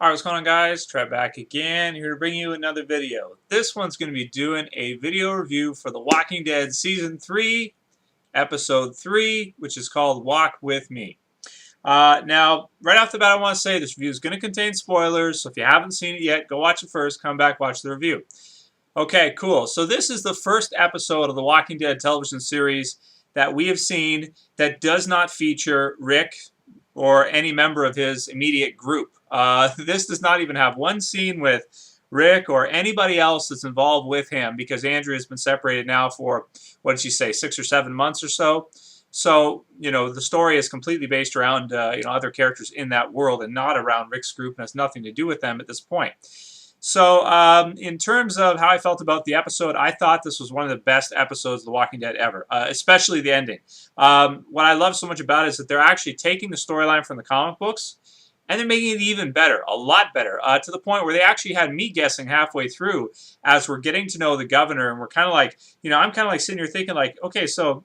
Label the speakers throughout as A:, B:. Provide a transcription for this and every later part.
A: Alright, what's going on, guys? Trev back again, here to bring you another video. This one's going to be doing a video review for The Walking Dead Season 3, Episode 3, which is called Walk With Me. Now, right off the bat, I want to say this review is going to contain spoilers, so if you haven't seen it yet, go watch it first, come back, watch the review. Okay, cool. So this is the first episode of The Walking Dead television series that we have seen that does not feature Rick or any member of his immediate group. This does not even have one scene with Rick or anybody else that's involved with him because Andrea has been separated now for, what did she say, 6 or 7 months or so. So, the story is completely based around, other characters in that world and not around Rick's group and has nothing to do with them at this point. So, in terms of how I felt about the episode, I thought this was one of the best episodes of The Walking Dead ever, especially the ending. What I love so much about it is that they're actually taking the storyline from the comic books and they're making it even better, a lot better, to the point where they actually had me guessing halfway through as we're getting to know the governor, and we're kind of like, I'm kind of like sitting here thinking like, okay, so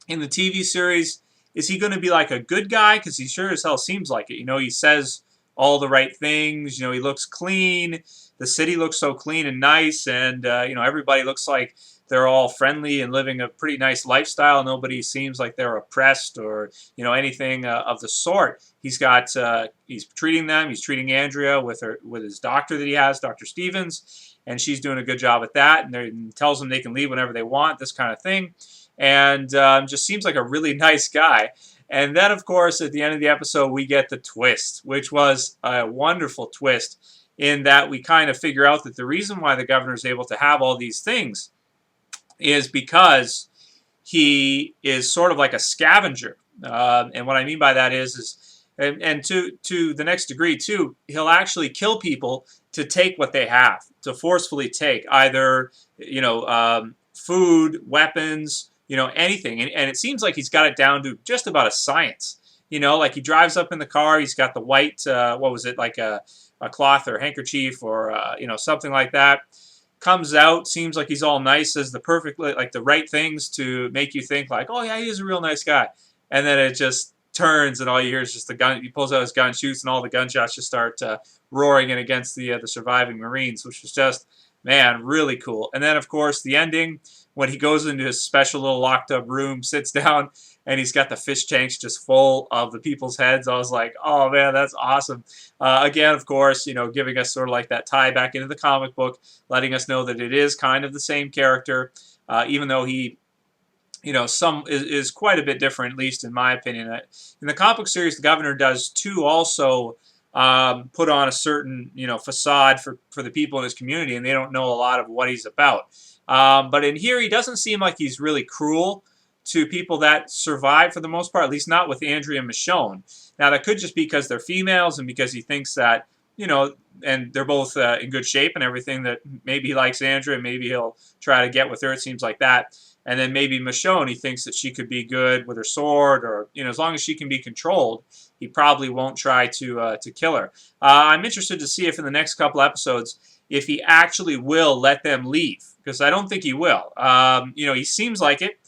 A: in the TV series, is he going to be like a good guy? Because he sure as hell seems like it. He says all the right things. He looks clean. The city looks so clean and nice, and everybody looks like they're all friendly and living a pretty nice lifestyle. Nobody seems like they're oppressed or anything of the sort. He's treating them. He's treating Andrea with his doctor that he has, Dr. Stevens, and she's doing a good job at that. And tells them they can leave whenever they want, this kind of thing, and just seems like a really nice guy. And then, of course, at the end of the episode, we get the twist, which was a wonderful twist in that we kind of figure out that the reason why the governor is able to have all these things is because he is sort of like a scavenger. And what I mean by that is and to the next degree, too, he'll actually kill people to take what they have, to forcefully take either, food, weapons, anything. And it seems like he's got it down to just about a science. Like he drives up in the car, he's got the white, what was it, like a cloth or handkerchief or, something like that. Comes out, seems like he's all nice, says the right things to make you think like, oh yeah, he is a real nice guy. And then it just turns and all you hear is just the gun. He pulls out his gun, shoots, and all the gunshots just start roaring in against the surviving Marines, which was just, man, really cool. And then, of course, the ending, when he goes into his special little locked up room, sits down, and he's got the fish tanks just full of the people's heads. I was like, oh, man, that's awesome. Again, of course, giving us sort of like that tie back into the comic book, letting us know that it is kind of the same character, even though he, is quite a bit different, at least in my opinion. In the comic book series, the governor does, too, also put on a certain, facade for the people in his community, and they don't know a lot of what he's about. But in here, he doesn't seem like he's really cruel to people that survive for the most part, at least not with Andrea and Michonne. Now, that could just be because they're females and because he thinks that, and they're both in good shape and everything, that maybe he likes Andrea and maybe he'll try to get with her. It seems like that. And then maybe Michonne, he thinks that she could be good with her sword, or, as long as she can be controlled, he probably won't try to kill her. I'm interested to see if in the next couple episodes, if he actually will let them leave, because I don't think he will. He seems like it,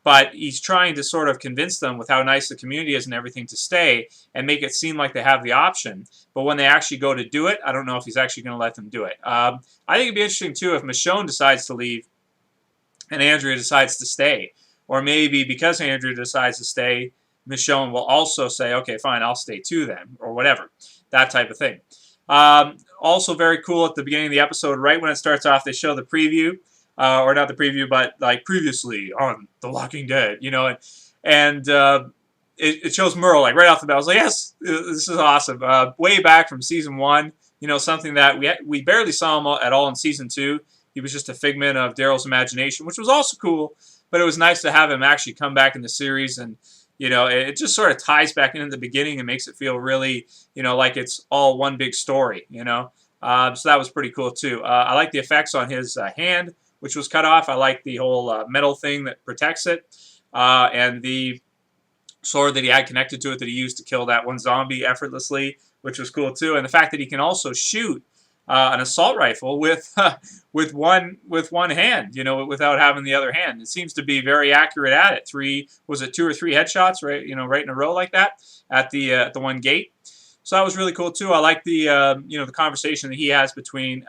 A: but he's trying to sort of convince them with how nice the community is and everything to stay and make it seem like they have the option. But when they actually go to do it, I don't know if he's actually going to let them do it. I think it'd be interesting, too, if Michonne decides to leave and Andrea decides to stay. Or maybe because Andrea decides to stay, Michonne will also say, okay, fine, I'll stay too then, or whatever. That type of thing. Also very cool at the beginning of the episode, right when it starts off, they show the preview. Or not the preview, but like previously on The Walking Dead, and it shows Merle like right off the bat. I was like, yes, this is awesome. Way back from season 1, something that we barely saw him at all in season 2. He was just a figment of Daryl's imagination, which was also cool. But it was nice to have him actually come back in the series, and it just sort of ties back into the beginning and makes it feel really, like it's all one big story. So that was pretty cool too. I like the effects on his hand, which was cut off. I like the whole metal thing that protects it, and the sword that he had connected to it that he used to kill that one zombie effortlessly, which was cool too. And the fact that he can also shoot an assault rifle with one hand, without having the other hand. It seems to be very accurate at it. 2 or 3 headshots, right? Right in a row like that at the one gate. So that was really cool too. I like the the conversation that he has between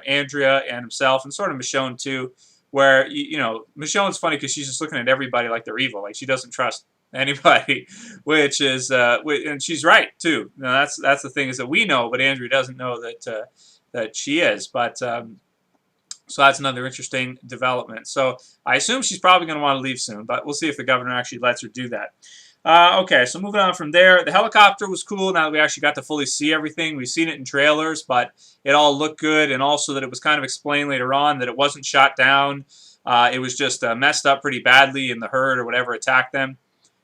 A: Andrea and himself, and sort of Michonne too, where Michonne's funny because she's just looking at everybody like they're evil, like she doesn't trust anybody, which is and she's right too. Now that's the thing, is that we know, but Andrea doesn't know that she is. But so that's another interesting development. So I assume she's probably going to want to leave soon, but we'll see if the governor actually lets her do that. Okay, so moving on from there, the helicopter was cool. Now that we actually got to fully see everything, we've seen it in trailers, but it all looked good, and also that it was kind of explained later on that it wasn't shot down. It was just messed up pretty badly, and the herd or whatever attacked them,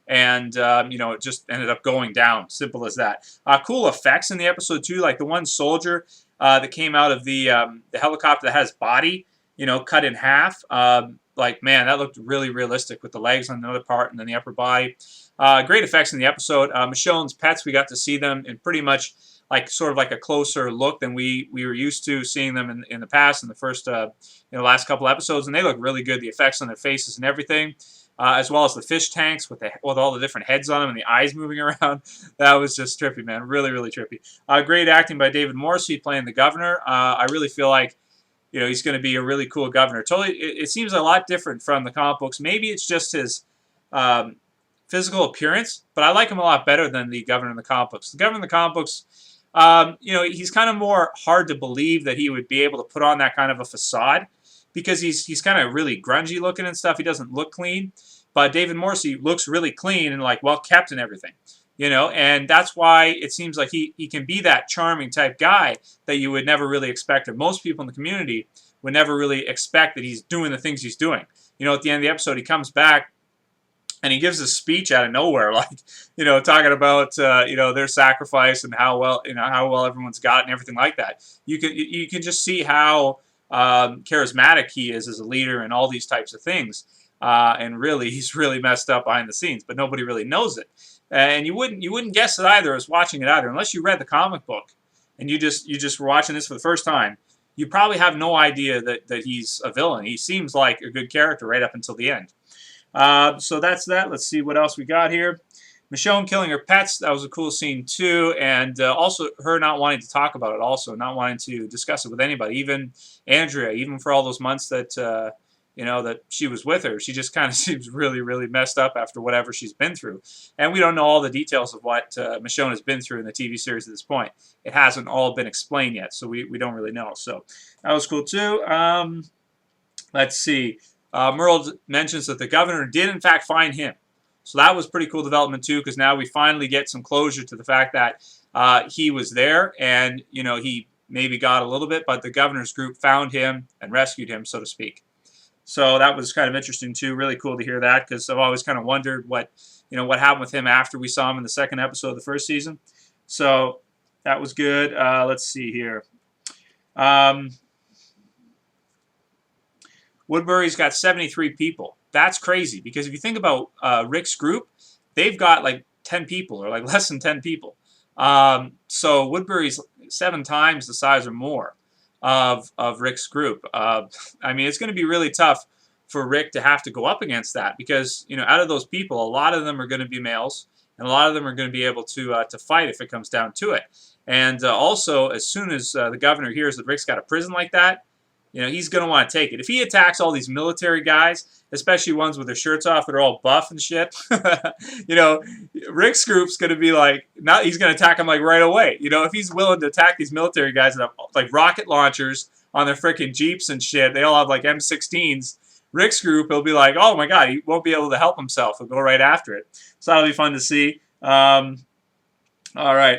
A: and it just ended up going down. Simple as that. Cool effects in the episode too, like the one soldier that came out of the helicopter that has body, cut in half. Like, man, that looked really realistic with the legs on the other part and then the upper body. Great effects in the episode. Michonne's pets, we got to see them in pretty much sort of like a closer look than we were used to seeing them in the past, in the first last couple episodes, and they look really good. The effects on their faces and everything, as well as the fish tanks with all the different heads on them and the eyes moving around. That was just trippy, man. Really, really trippy. Great acting by David Morrissey playing the governor. I really feel like he's going to be a really cool governor. Totally, it seems a lot different from the comic books. Maybe it's just his physical appearance, but I like him a lot better than the governor in the comic books. The governor in the comic books, he's kind of more hard to believe that he would be able to put on that kind of a facade, because he's kind of really grungy looking and stuff. He doesn't look clean, but David Morrissey looks really clean and well kept and everything. And that's why it seems like he can be that charming type guy that you would never really expect, or most people in the community would never really expect that he's doing the things he's doing. At the end of the episode, he comes back and he gives a speech out of nowhere, talking about their sacrifice and how well everyone's got it and everything like that. You can just see how charismatic he is as a leader and all these types of things. And really, he's really messed up behind the scenes, but nobody really knows it. And you wouldn't guess it either as watching it either, unless you read the comic book and you just were watching this for the first time. You probably have no idea that he's a villain. He seems like a good character right up until the end. So that's that. Let's see what else we got here. Michonne killing her pets, that was a cool scene too, and also her not wanting to talk about it, also not wanting to discuss it with anybody, even Andrea, even for all those months that that she was with her. She just kind of seems really, really messed up after whatever she's been through. And we don't know all the details of what Michonne has been through in the TV series at this point. It hasn't all been explained yet, so we don't really know. So that was cool too. Let's see. Merle mentions that the governor did in fact find him. So that was pretty cool development too, because now we finally get some closure to the fact that he was there, and he maybe got a little bit, but the governor's group found him and rescued him, so to speak. So that was kind of interesting too. Really cool to hear that, because I've always kind of wondered what happened with him after we saw him in the second episode of the first season. So that was good. Let's see here. Woodbury's got 73 people. That's crazy, because if you think about Rick's group, they've got like 10 people, or like less than 10 people. So Woodbury's 7 times the size or more of Rick's group. I mean, it's going to be really tough for Rick to have to go up against that, because out of those people, a lot of them are going to be males, and a lot of them are going to be able to fight if it comes down to it. And also, as soon as the governor hears that Rick's got a prison like that, he's going to want to take it. If he attacks all these military guys, especially ones with their shirts off that are all buff and shit, Rick's group's going to be like, he's going to attack them like right away. If he's willing to attack these military guys that have like rocket launchers on their freaking Jeeps and shit, they all have like M16s. Rick's group, he'll be like, oh my God, he won't be able to help himself. He'll go right after it. So that'll be fun to see. All right.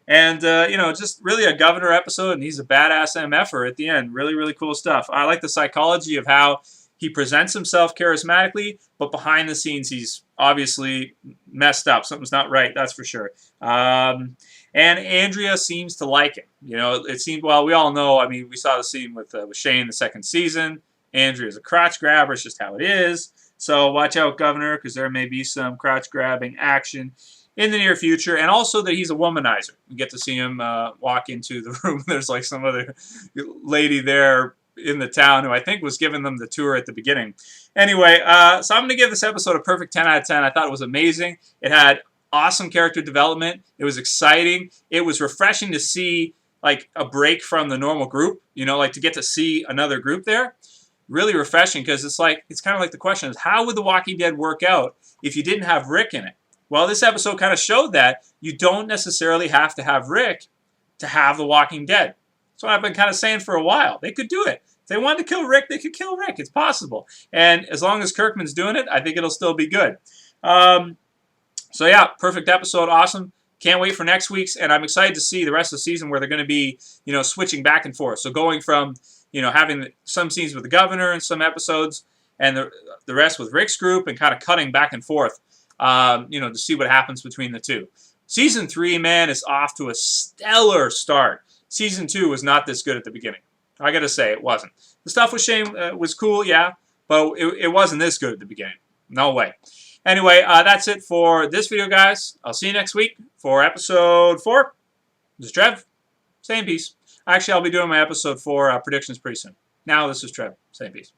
A: And, just really a governor episode, and he's a badass MFer at the end. Really, really cool stuff. I like the psychology of how he presents himself charismatically, but behind the scenes, he's obviously messed up. Something's not right, that's for sure. And Andrea seems to like him. It seemed, well, we all know, I mean, we saw the scene with Shane the second season. Andrea's a crotch grabber. It's just how it is. So watch out, Governor, because there may be some crotch grabbing action in the near future, and also that he's a womanizer. We get to see him walk into the room. There's like some other lady there in the town who I think was giving them the tour at the beginning. Anyway, so I'm going to give this episode a perfect 10 out of 10. I thought it was amazing. It had Awesome character development. It was exciting. It was refreshing to see like a break from the normal group, you know, like to get to see another group there. Really refreshing, because it's kind of like the question is, how would The Walking Dead work out if you didn't have Rick in it? Well, this episode kind of showed that you don't necessarily have to have Rick to have The Walking Dead. That's what I've been kind of saying for a while. They could do it. If they wanted to kill Rick, they could kill Rick. It's possible. And as long as Kirkman's doing it, I think it'll still be good. So yeah, perfect episode, awesome. Can't wait for next week's, and I'm excited to see the rest of the season where they're going to be, you know, switching back and forth. So going from, you know, having some scenes with the governor and some episodes, and the rest with Rick's group, and kind of cutting back and forth, you know, to see what happens between the two. Season 3, man, is off to a stellar start. Season 2 was not this good at the beginning. I got to say, it wasn't. The stuff with Shane was cool, yeah, but it wasn't this good at the beginning. No way. Anyway, that's it for this video, guys. I'll see you next week for episode 4. This is Trev. Stay in peace. Actually, I'll be doing my episode 4 predictions pretty soon. Now, this is Trev. Stay in peace.